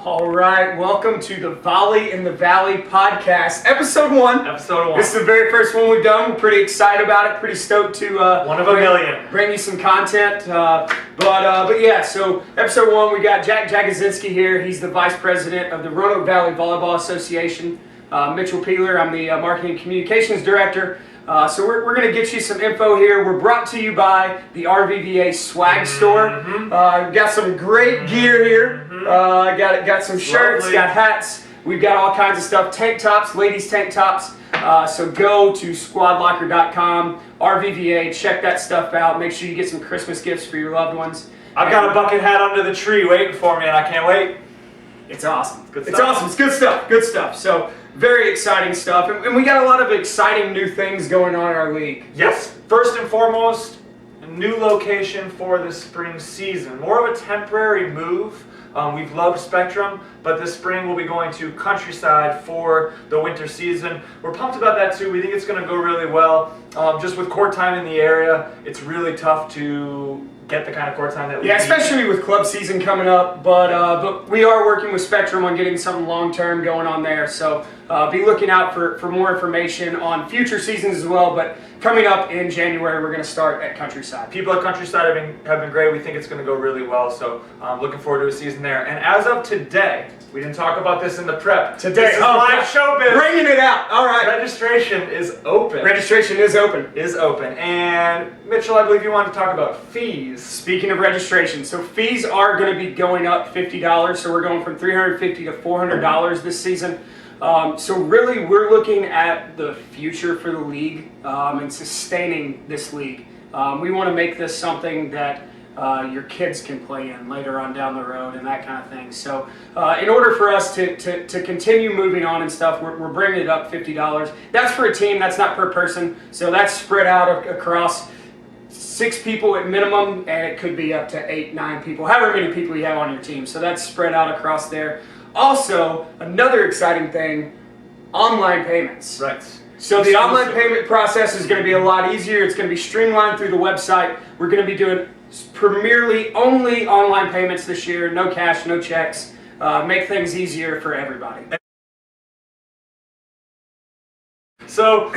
All right, welcome to the Volley in the Valley podcast, episode 1. Episode 1. This is the very first one we've done. We're pretty excited about it, pretty stoked to one of a million. Bring you some content. But yeah, so episode 1, we got Jack Jagosinski here. He's the vice president of the Roanoke Valley Volleyball Association. Mitchell Peeler, I'm the marketing and communications director. So we're going to get you some info here. We're brought to you by the RVVA Swag Store. Got some great gear here. Got some shirts, Lovely. got hats. We've got all kinds of stuff. Tank tops, ladies tank tops. So go to squadlocker.com, RVVA, check that stuff out. Make sure you get some Christmas gifts for your loved ones. I've got a bucket hat under the tree waiting for me, and I can't wait. It's awesome. Good It's stuff. awesome. It's good stuff. Good stuff. So very exciting stuff. And we got a lot of exciting new things going on in our league. Yes, first and foremost, a new location for the spring season. More of a temporary move. We've loved Spectrum, but this spring we'll be going to Countryside for the winter season. We're pumped about that too. We think it's going to go really well. Just with court time in the area, it's really tough to get the kind of court time that we need. Especially with club season coming up. But we are working with Spectrum on getting something long-term going on there. So be looking out for more information on future seasons as well. But coming up in January, we're going to start at Countryside. People at Countryside have been great. We think it's going to go really well, so looking forward to a season there. And as of today, we didn't talk about this in the prep. Today, this is live showbiz. Bringing it out. All right. Registration is open. Registration is open. And Mitchell, I believe you wanted to talk about fees. Speaking of registration, so fees are going to be going up $50. So we're going from $350 to $400 this season. So really, we're looking at the future for the league and sustaining this league. We want to make this something that your kids can play in later on down the road and that kind of thing. So in order for us to continue moving on and stuff, we're bringing it up $50. That's for a team. That's not per person. So that's spread out across 6 people at minimum, and it could be up to 8, 9 people, however many people you have on your team. So that's spread out across there. Also, another exciting thing, online payments. Right. So the online payment process is going to be a lot easier. It's going to be streamlined through the website. We're going to be doing primarily only online payments this year. No cash, no checks. Make things easier for everybody. So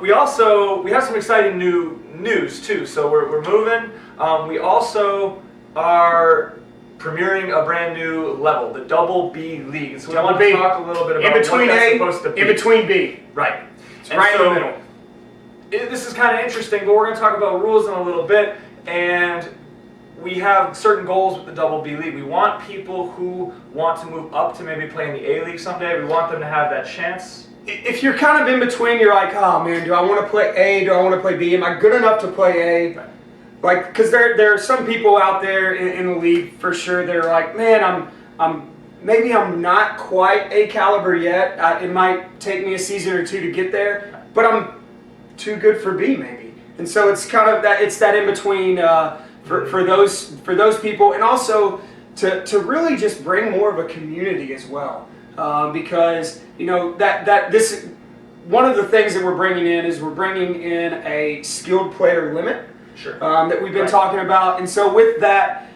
we have some exciting new news too. So we're moving. We also are premiering a brand new level, the Double B League. So we want to talk a little bit about what that's supposed to be. In between B. Right. It's right in the middle. This is kind of interesting, but we're going to talk about rules in a little bit. And we have certain goals with the Double B League. We want people who want to move up to maybe play in the A League someday. We want them to have that chance. If you're kind of in between, you're like, oh man, do I want to play A? Do I want to play B? Am I good enough to play A? Right. Like, because there are some people out there in the league for sure. They're like, man, maybe I'm not quite A caliber yet. It might take me a season or 2 to get there, but I'm too good for B maybe. And so it's kind of that in between for those people, and also to really just bring more of a community as well, because you know that this one of the things that we're bringing in is we're bringing in a skilled player limit. Sure. That we've been talking about, and so with that,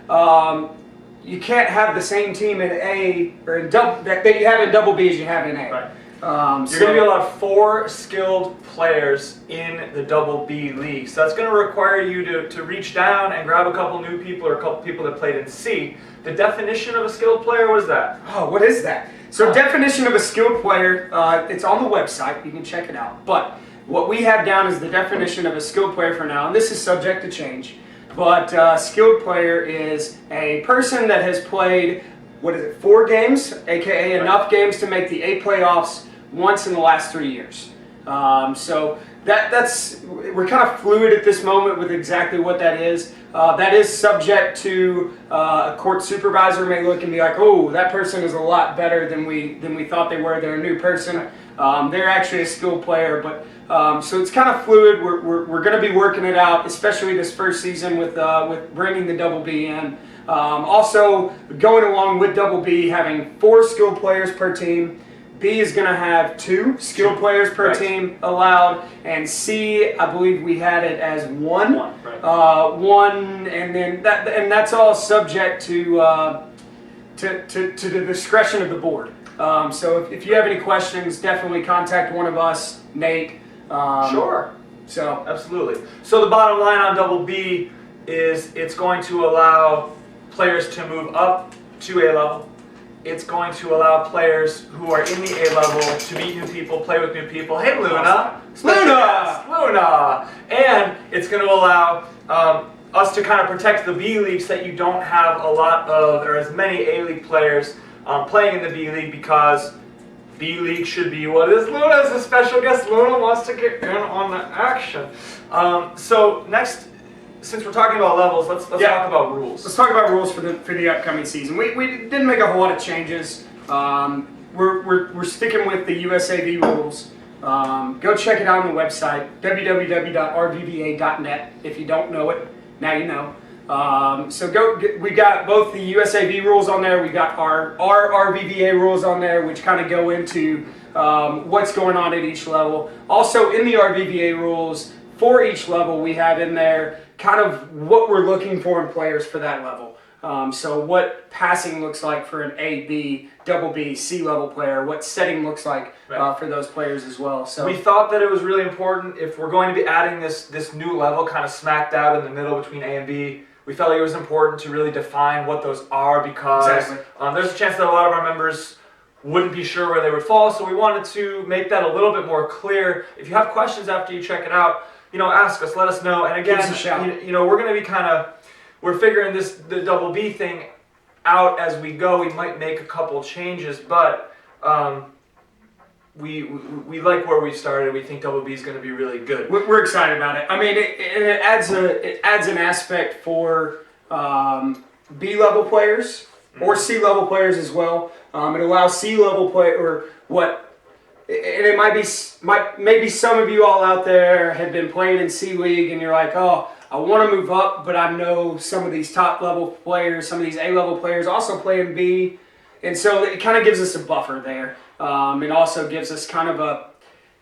you can't have the same team in A or in double that you have in Double B as you have in A. Right. You're going to be allowed 4 skilled players in the Double B League. So that's going to require you to reach down and grab a couple new people or a couple people that played in C. The definition of a skilled player, what is that? Oh, what is that? So definition of a skilled player, it's on the website. You can check it out. But what we have down is the definition of a skilled player for now, and this is subject to change. But skilled player is a person that has played, 4 games, aka enough games to make the A playoffs once in the last 3 years. So that's we're kind of fluid at this moment with exactly what that is. That is subject to a court supervisor may look and be like, oh, that person is a lot better than we thought they were. They're a new person. They're actually a skilled player, but so it's kind of fluid. We're going to be working it out, especially this first season with bringing the Double B in. Also, going along with Double B, having 4 skilled players per team. B is going to have 2 skilled players per team allowed, and C, I believe we had it as 1. One, and then that's all subject to to the discretion of the board. So if you have any questions, definitely contact one of us, Nate. Sure. So absolutely. So the bottom line on Double B is it's going to allow players to move up to A level. It's going to allow players who are in the A level to meet new people, play with new people. Hey, Luna! Luna! And it's going to allow us to kind of protect the B League so that you don't have a lot of, or as many A League players playing in the B League, because B League should be what is. Luna is a special guest. Luna wants to get in on the action. So next, since we're talking about levels, let's talk about rules. Let's talk about rules for the upcoming season. We didn't make a whole lot of changes. We're sticking with the USAV rules. Go check it out on the website, www.rvva.net. If you don't know it, now you know. We got both the USAV rules on there. We got our RVVA rules on there, which kind of go into what's going on at each level. Also, in the RVVA rules for each level, we have in there kind of what we're looking for in players for that level. So what passing looks like for an A, B, double B, C level player, what setting looks like for those players as well. So we thought that it was really important, if we're going to be adding this new level kind of smack dab in the middle between A and B, we felt like it was important to really define what those are, because there's a chance that a lot of our members wouldn't be sure where they would fall, so we wanted to make that a little bit more clear. If you have questions after you check it out, ask us, let us know. And again, we're going to be we're figuring the double B thing out as we go. We might make a couple changes, but we like where we started. We think double B is going to be really good. We're excited about it. I mean, it adds an aspect for B level players or C level players as well. It allows C level and it maybe some of you all out there have been playing in C League and you're like, oh, I want to move up, but I know some of these top level players, some of these A level players also play in B, and so it kind of gives us a buffer there. It also gives us kind of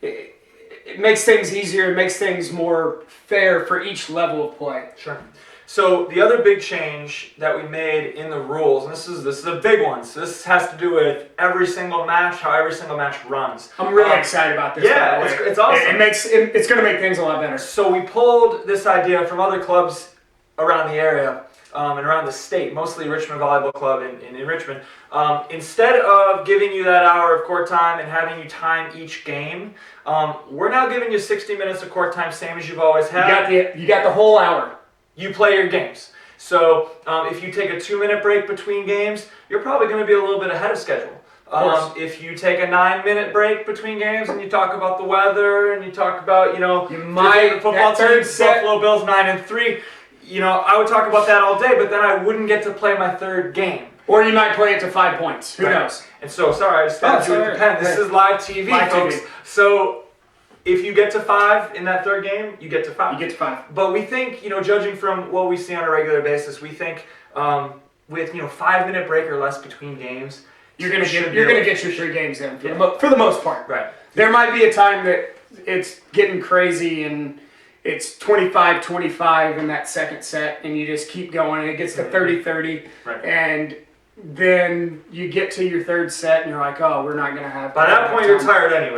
it makes things easier, it makes things more fair for each level of play. Sure. So the other big change that we made in the rules, and this is a big one, so this has to do with every single match, how every single match runs. I'm really excited about this. Yeah, it's awesome. It's going to make things a lot better. So we pulled this idea from other clubs around the area and around the state, mostly Richmond Volleyball Club in Richmond. Instead of giving you that hour of court time and having you time each game, we're now giving you 60 minutes of court time, same as you've always had. You got the whole hour. You play your games. So if you take a 2-minute break between games, you're probably going to be a little bit ahead of schedule. If you take a 9-minute break between games and you talk about the weather and you talk about, the football team, Buffalo Bills 9-3, I would talk about that all day, but then I wouldn't get to play my third game. Or you might play it to 5 points. Who knows? And so, sorry, I stabbed you with the pen. This is live TV, folks. So if you get to 5 in that third game, you get to 5. You get to 5. But we think, judging from what we see on a regular basis, we think with 5-minute break or less between games, you're gonna get your 3 games in for the most part. Right. There might be a time that it's getting crazy and it's 25-25 in that second set, and you just keep going, and it gets to 30-30, and then you get to your third set, and you're like, oh, we're not going to have... By that point, you're tired anyway.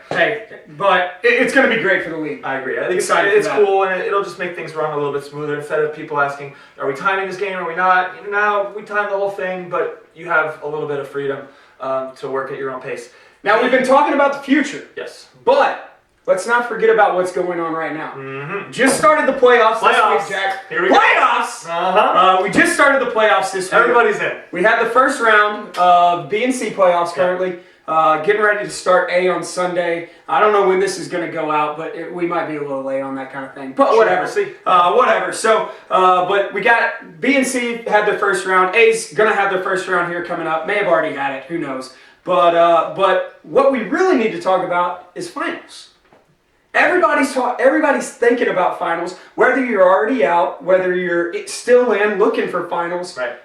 But but it's going to be great for the league. I agree. I think it's cool, and it'll just make things run a little bit smoother. Instead of people asking, are we timing this game, or are we not? Now, we time the whole thing, but you have a little bit of freedom to work at your own pace. Now, we've been talking about the future. Yes. But let's not forget about what's going on right now. Mm-hmm. Just started the playoffs this week, Jack. Here we go. Playoffs! We just started the playoffs this week. Everybody's in. We had the first round of B and C playoffs currently. Getting ready to start A on Sunday. I don't know when this is going to go out, but we might be a little late on that kind of thing. But whatever. We'll see. Whatever. So, but we got B and C had their first round. A's going to have their first round here coming up. May have already had it. Who knows? But what we really need to talk about is finals. Everybody's thinking about finals, whether you're already out, whether you're still in looking for finals. Right.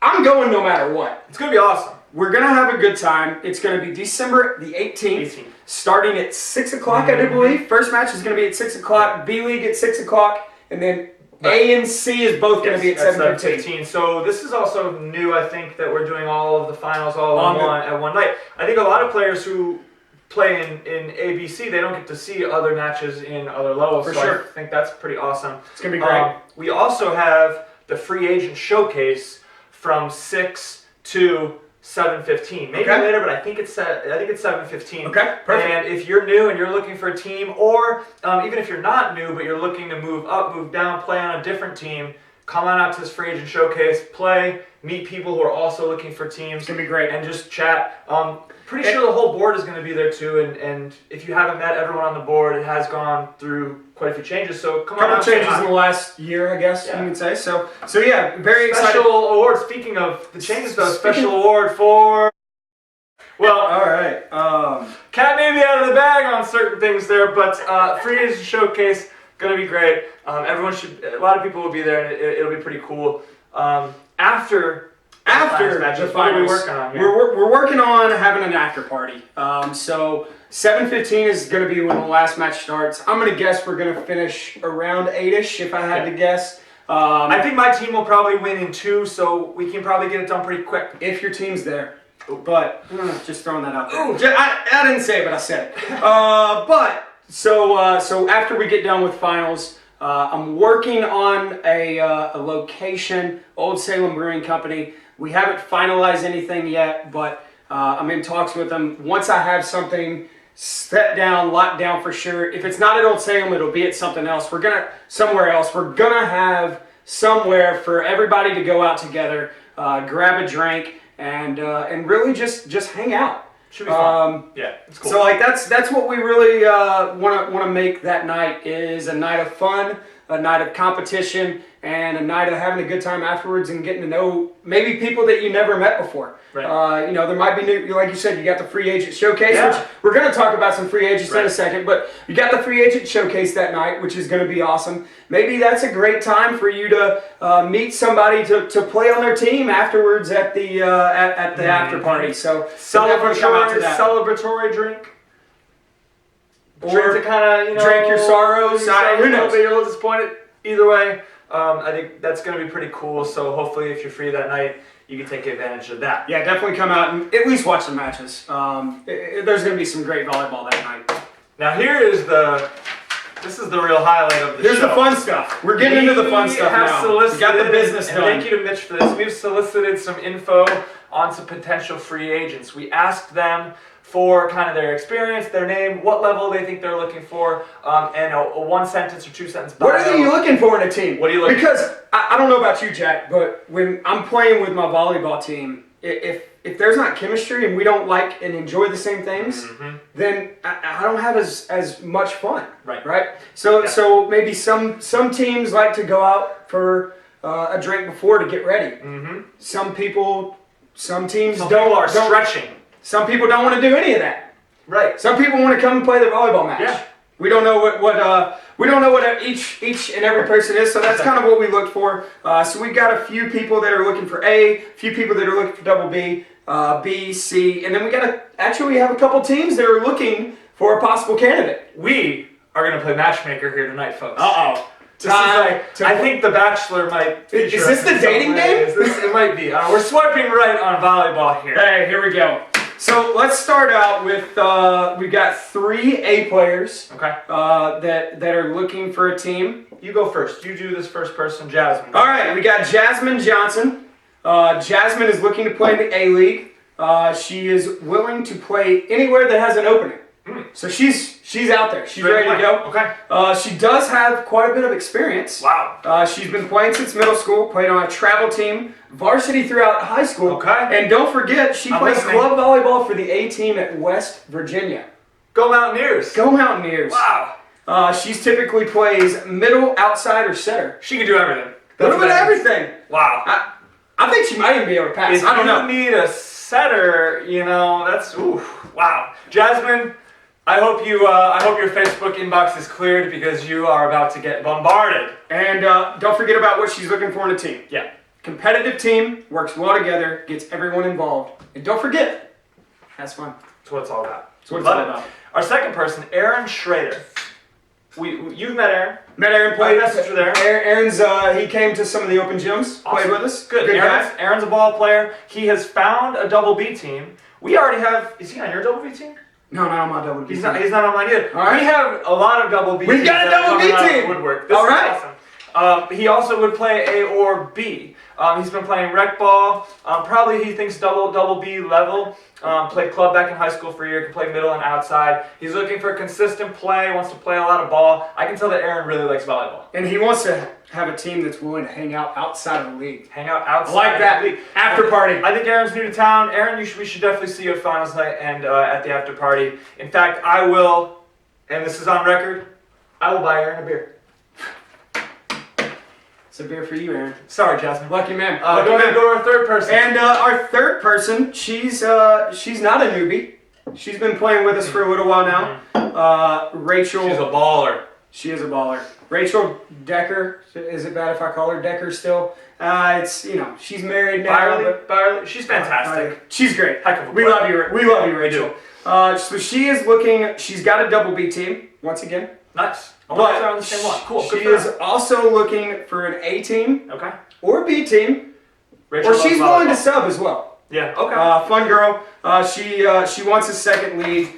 I'm going no matter what. It's going to be awesome. We're going to have a good time. It's going to be December the 18th, starting at 6 o'clock, I do believe. First match is going to be at 6 o'clock, B League at 6 o'clock, and then A and C is both going to be at 7:15. So this is also new, I think, that we're doing all of the finals all at one night. I think a lot of players who play in ABC, they don't get to see other matches in other levels. For sure. I think that's pretty awesome. It's going to be great. We also have the free agent showcase from 6 to 7:15. Maybe later, but I think it's 7:15. Okay, perfect. And if you're new and you're looking for a team, or even if you're not new but you're looking to move up, move down, play on a different team, come on out to this free agent showcase, play, meet people who are also looking for teams. It's gonna be great. And just chat. Pretty sure the whole board is going to be there too. And if you haven't met everyone on the board, it has gone through quite a few changes. So come on out. Couple changes in the last year, I guess you would say. So yeah, very excited. Special award. Speaking of the changes, though, special award for. Well, all right. Cat may be out of the bag on certain things there, but free agent showcase gonna be great. Everyone should. A lot of people will be there, and it'll be pretty cool. After the finals, what are we working on here? We're working on having an after party. So 7:15 is going to be when the last match starts. I'm going to guess we're going to finish around 8ish if I had to guess. I think my team will probably win in 2, so we can probably get it done pretty quick. If your team's there. But just throwing that out there. I didn't say it, but I said it. So after we get done with finals, I'm working on a location, Old Salem Brewing Company. We haven't finalized anything yet, but I'm in talks with them. Once I have something set down, locked down for sure, if it's not at Old Salem, it'll be at something else. Somewhere else. We're gonna have somewhere for everybody to go out together, grab a drink, and really just hang out. Should be fun. Yeah, it's cool. So that's what we really want to make that night, is a night of fun, a night of competition, and a night of having a good time afterwards and getting to know maybe people that you never met before. Right. There might be new, like you said, you got the free agent showcase, which we're going to talk about some free agents in a second, but you got the free agent showcase that night, which is going to be awesome. Maybe that's a great time for you to meet somebody to play on their team afterwards at the after party. So celebratory drink. Or drink to kind of, drink your sorrows. Who knows? You're a little disappointed. Either way, I think that's going to be pretty cool. So hopefully, if you're free that night, you can take advantage of that. Yeah, definitely come out and at least watch the matches. There's going to be some great volleyball that night. Now this is the real highlight of the show. Here's the fun stuff. We're getting into the fun stuff now. We got the business done. Thank you to Mitch for this. We've solicited some info on some potential free agents. We asked them for kind of their experience, their name, what level they think they're looking for, and a 1-sentence or 2-sentence bio. What are you looking for in a team? What are you looking for? Because I don't know about you, Jack, but when I'm playing with my volleyball team, if there's not chemistry and we don't like and enjoy the same things, then I don't have as much fun. Right? So maybe some teams like to go out for a drink before to get ready. Some teams don't. Stretching. Some people don't want to do any of that. Right. Some people want to come and play the volleyball match. Yeah. We don't know what each and every person is, so that's kind of what we look for. So we've got a few people that are looking for A, a few people that are looking for double B, B, C, and then we have a couple teams that are looking for a possible candidate. We are going to play Matchmaker here tonight, folks. Uh-oh. I think The Bachelor might feature Is this the dating game? It might be. We're swiping right on volleyball here. Hey, here we go. So let's start out with, we've got 3 A players that are looking for a team. You go first. You do this first person, Jasmine. All right, we got Jasmine Johnson. Jasmine is looking to play in the A-League. She is willing to play anywhere that has an opening. So she's out there. She's ready to go. Okay. She does have quite a bit of experience. Wow. She's been playing since middle school, played on a travel team, varsity throughout high school. Okay. And don't forget, she plays club volleyball for the A team at West Virginia. Go Mountaineers. Go Mountaineers. Wow. She typically plays middle, outside, or setter. She can do everything. A little bit of everything. Wow. I think she might even be able to pass. If I don't know. you need a setter, that's wow. Jasmine, I hope your Facebook inbox is cleared because you are about to get bombarded. And don't forget about what she's looking for in a team. Yeah. Competitive team, works well together, gets everyone involved. And don't forget, has fun. That's what it's all about. That's what it's all about. Our second person, Erin Schrader. You've met Aaron. Met Aaron, played. Messenger there. Aaron's he came to some of the open gyms, played with us. Good guy. Aaron's a ball player. He has found a double B team. We already have. Is he on your double B team? No, not on my double B team. He's not on mine either. All right. We have a lot of double B teams. We've got a double B team. Woodwork. This is awesome. He also would play A or B. He's been playing rec ball. Probably he thinks double B level. Played club back in high school for a year. Can play middle and outside. He's looking for consistent play. Wants to play a lot of ball. I can tell that Aaron really likes volleyball. And he wants to have a team that's willing to hang out outside of the league. Hang out outside. I like that. Of the league. After party. I think Aaron's new to town. Aaron, we should definitely see you at finals night and at the after party. In fact, I will, and this is on record, I will buy Aaron a beer. It's a beer for you, Aaron. Sorry, Jasmine. Lucky man. Go to our third person. And our third person, she's not a newbie. She's been playing with us for a little while now. Rachel. She's a baller. She is a baller. Rachel Decker. Is it bad if I call her Decker still? It's she's married now. Byerly. She's fantastic. She's great. Heck of a we love you. We love you, Rachel. So she is looking. She's got a double B team once again. Nice. But on the same one. Cool. She is also looking for an A team. Okay. Or B team. Rachel or she's willing to sub as well. Yeah. Okay. Fun girl. She wants a second lead.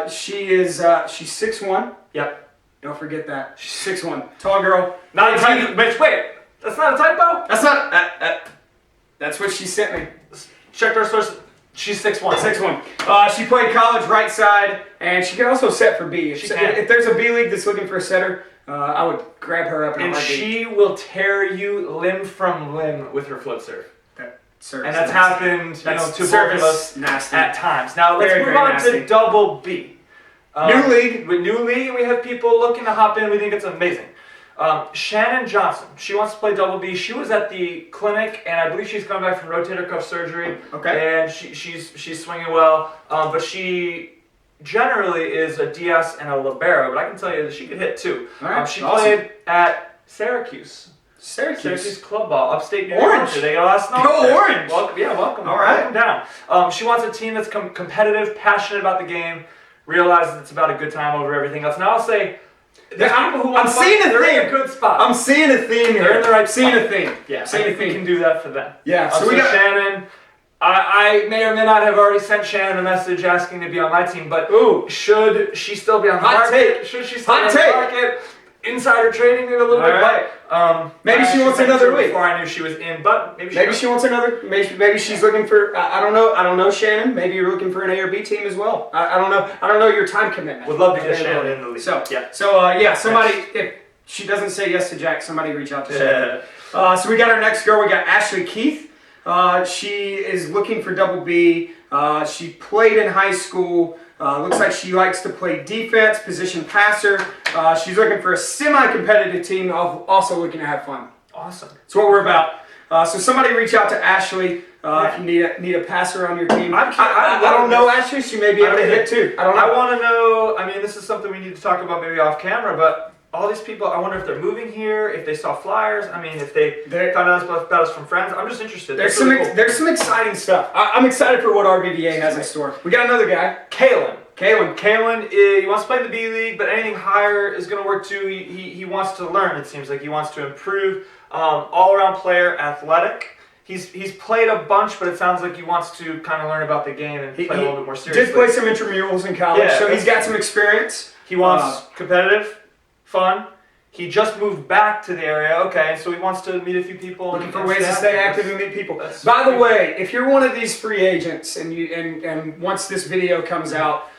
She's 6'1". Yep. Don't forget that. She's 6'1". Tall girl. Not a typo. Mitch, wait. That's not a typo? That's not. That's what she sent me. Checked our source. She's 6'1". 6'1". She played college right side, and she can also set for B. If there's a B league that's looking for a setter, I would grab her up in a heartbeat. She will tear you limb from limb with her float serve. And that's happened, to both of us at times. Now let's move on to double B. New league. With new league, we have people looking to hop in. We think it's amazing. Shannon Johnson, she wants to play double B. She was at the clinic, and I believe she's coming back from rotator cuff surgery. Okay. And she's swinging well, but she generally is a DS and a libero. But I can tell you that she could hit too. All right. She played at Syracuse club ball, upstate New York. Orange. They got a lot of snow. Go Orange. Welcome. All right. Welcome down. She wants a team that's competitive, passionate about the game, realizes it's about a good time over everything else. Now I'll say. There's people who want to seeing a theme. They're in a good spot. I'm seeing a theme here. They're in the right seeing spot. a theme. Yeah, I think we can do that for them. Yeah. So we got Shannon. I may or may not have already sent Shannon a message asking to be on my team, but should she still be on the market? Should she still be on the market? Insider trading it a little bit, but maybe she wants another week. Before I knew she was in, but maybe she wants another. Maybe she's looking for. I don't know, Shannon. Maybe you're looking for an A or B team as well. I don't know. I don't know your time commitment. Would love to get Shannon in the league. So somebody. If she doesn't say yes to Jack, somebody reach out to Shannon. So we got our next girl. We got Ashley Keith. She is looking for double B. She played in high school. Looks like she likes to play defense, position passer. She's looking for a semi-competitive team, also looking to have fun. Awesome. That's what we're about. So somebody reach out to Ashley if you need a passer on your team. I don't know Ashley. She may be able to hit too. I don't know. I want to know. I mean, this is something we need to talk about maybe off camera, but all these people, I wonder if they're moving here, if they saw flyers. I mean, if they found out about us from friends. I'm just interested. There's some exciting stuff. I'm excited for what RVVA has in store. We got another guy, Kalen, he wants to play in the B League, but anything higher is going to work too. He wants to learn, it seems like. He wants to improve. All-around player, athletic. He's played a bunch, but it sounds like he wants to kind of learn about the game and play a little bit more seriously. Did play some intramurals in college, so he's got some experience. He wants competitive, fun. He just moved back to the area, so he wants to meet a few people. Looking for ways to stay active and meet people. By the way, if you're one of these free agents and once this video comes out,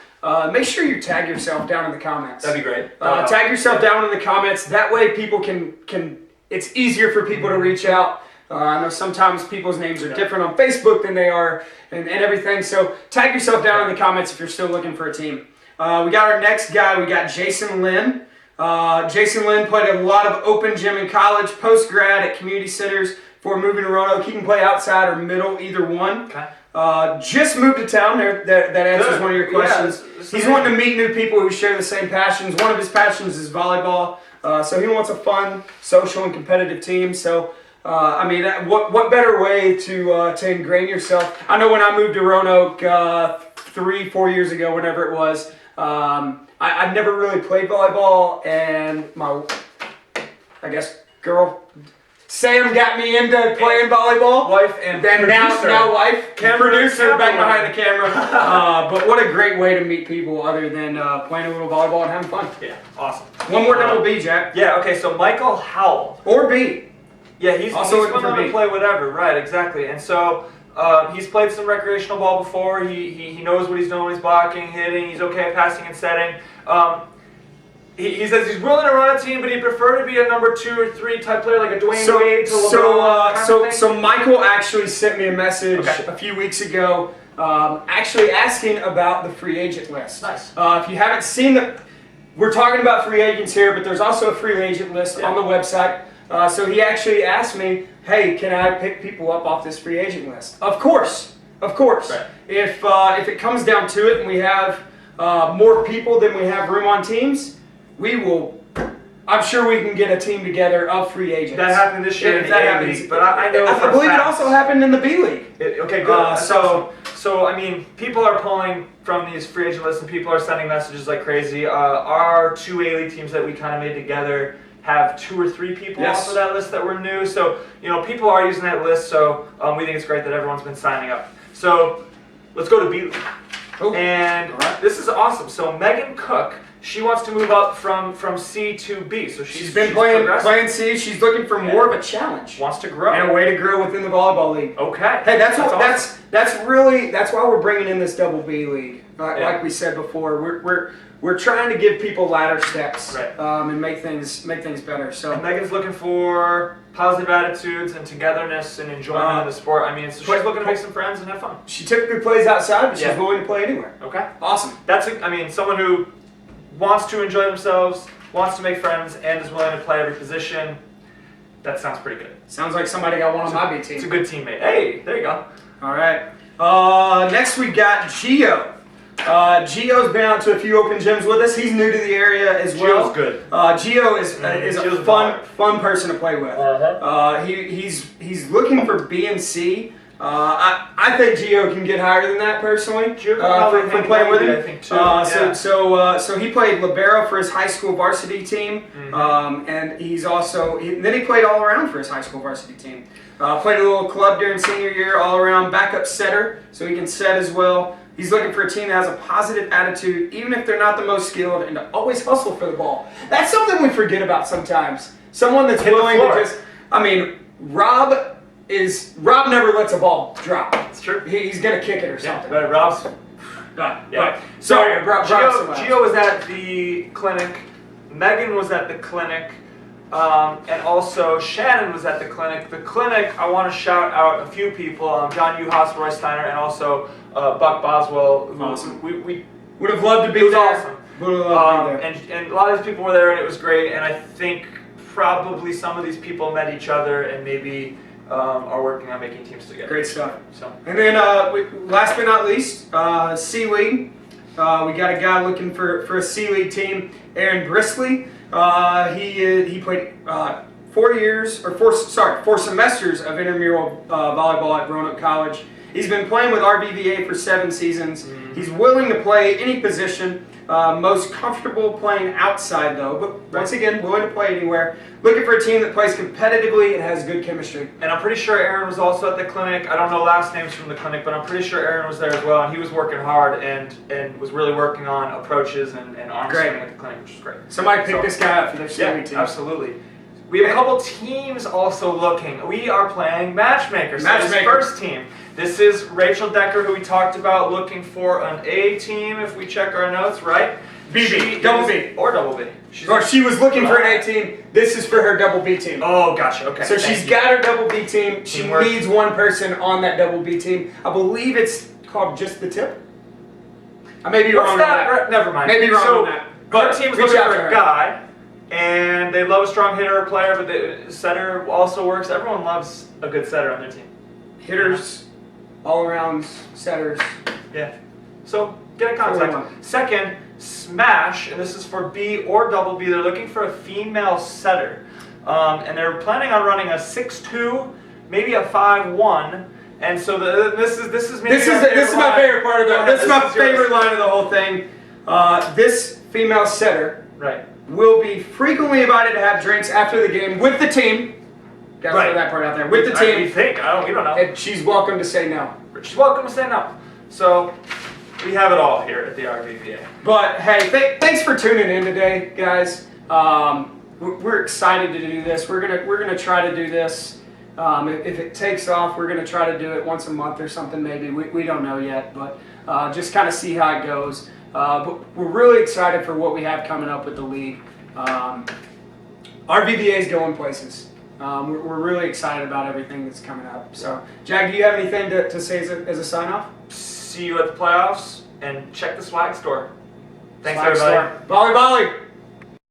make sure you tag yourself down in the comments. That'd be great. Tag yourself down in the comments. That way people can it's easier for people to reach out. I know sometimes people's names are different on Facebook than they are and everything. So tag yourself down in the comments if you're still looking for a team. We got our next guy. We got Jason Lynn. Jason Lynn played a lot of open gym in college, post-grad at community centers before moving to Roanoke. He can play outside or middle, either one. Just moved to town. That answers one of your questions. He's wanting to meet new people who share the same passions. One of his passions is volleyball. So he wants a fun, social, and competitive team. So, I mean, what better way to ingrain yourself? I know when I moved to Roanoke 3-4 years ago, whenever it was, I've never really played volleyball, and my, I guess, girl, Sam got me into playing volleyball. Wife and then producer. now wife, producer back behind the camera. camera. But what a great way to meet people other than playing a little volleyball and having fun. Yeah, awesome. One more double B, Jack. Yeah, okay, so Michael Howell. Or B. Yeah, he's also willing to play whatever, right, exactly. And so he's played some recreational ball before. He knows what he's doing when he's blocking, hitting. He's okay at passing and setting. He says he's willing to run a team, but he'd prefer to be a number 2 or 3 type player, like a Dwayne Wade to LeBron. So Michael actually sent me a message a few weeks ago, actually asking about the free agent list. Nice. If you haven't seen we're talking about free agents here, but there's also a free agent list on the website. So he actually asked me, hey, can I pick people up off this free agent list? Of course. Right. If it comes down to it and we have more people than we have room on teams, we will. I'm sure we can get a team together of free agents. That happened this year in the A League, but I know I believe it also happened in the B League. Okay, good. So I mean, people are pulling from these free agent lists, and people are sending messages like crazy. Our 2 A League teams that we kind of made together have 2 or 3 people off of that list that were new. So people are using that list. So we think it's great that everyone's been signing up. So let's go to B League. Oh. And this is awesome. So Meghan Cook. She wants to move up from C to B, so she's been playing C. She's looking for more of a challenge. Wants to grow and a way to grow within the volleyball league. Okay. Hey, that's why we're bringing in this double B league. Like we said before, we're trying to give people ladder steps and make things better. So and Megan's looking for positive attitudes and togetherness and enjoyment of the sport. I mean, so she's looking to make some friends and have fun. She typically plays outside, but she's willing to play anywhere. Okay. Awesome. Someone who wants to enjoy themselves, wants to make friends, and is willing to play every position. That sounds pretty good. Sounds like somebody got one on my B team. It's a good teammate. Hey, there you go. All right. Next we got Gio. Gio's been out to a few open gyms with us. He's new to the area as well. Gio's good. Gio is a fun person to play with. He's looking for B and C. I think Gio can get higher than that personally. From playing with him. I think too. So he played libero for his high school varsity team, and he's also then he played all around for his high school varsity team. Played a little club during senior year, all around backup setter, so he can set as well. He's looking for a team that has a positive attitude, even if they're not the most skilled, and to always hustle for the ball. That's something we forget about sometimes. Someone that's willing to just, Rob never lets a ball drop. It's true. He's going to kick it or something. But Rob's... Sorry, Gio was at the clinic. Megan was at the clinic. And also Shannon was at the clinic. The clinic, I want to shout out a few people. John Uhas, Roy Steiner, and also Buck Boswell. Who we would have loved to be there. Awesome. Would have loved to be there. And a lot of these people were there, and it was great. And I think probably some of these people met each other and maybe are working on making teams together. Great stuff. And then last but not least, C League. We got a guy looking for a C League team, Aaron Brisley. He played 4 semesters of intramural volleyball at Roanoke College. He's been playing with RVVA for 7 seasons. He's willing to play any position. Most comfortable playing outside though, but once again, willing to play anywhere. Looking for a team that plays competitively and has good chemistry. And I'm pretty sure Aaron was also at the clinic. I don't know last names from the clinic, but I'm pretty sure Aaron was there as well, and he was working hard and was really working on approaches and arm swing at the clinic, which is great. Somebody pick this guy up for their C-League team. Absolutely. We have a couple teams also looking. We are playing Matchmakers. So this first team. This is Rachel Decker, who we talked about, looking for an A team if we check our notes, right? Double B. Or double B. She was looking for an A team. This is for her double B team. Oh, gotcha. Okay. So she's got her double B team. She needs one person on that double B team. I believe it's called Just the Tip. I may be wrong on that. Never mind. Maybe wrong on that. But her team's looking for a guy, and they love a strong hitter or player, but the setter also works. Everyone loves a good setter on their team. Hitters, all-around setters. Yeah. So get in contact. Second, Smash, and this is for B or double B. They're looking for a female setter, and they're planning on running a 6'2", maybe a 5'1". And so this is my favorite part of it. This is my favorite line of the whole thing. This female setter Right. will be frequently invited to have drinks after the game with the team. Gotta throw that part out there. With the team. We think. We don't know. And she's welcome to say no. She's welcome to say no. So we have it all here at the RVVA. But hey, thanks for tuning in today, guys. We're excited to do this. We're gonna try to do this. If it takes off, we're gonna try to do it once a month or something. Maybe we don't know yet, but just kind of see how it goes. But we're really excited for what we have coming up with the league. RVVA is going places. We're really excited about everything that's coming up. So, Jack, do you have anything to say as a sign-off? See you at the playoffs, and check the swag store. Thanks, Swag everybody. Store. Volley, volley!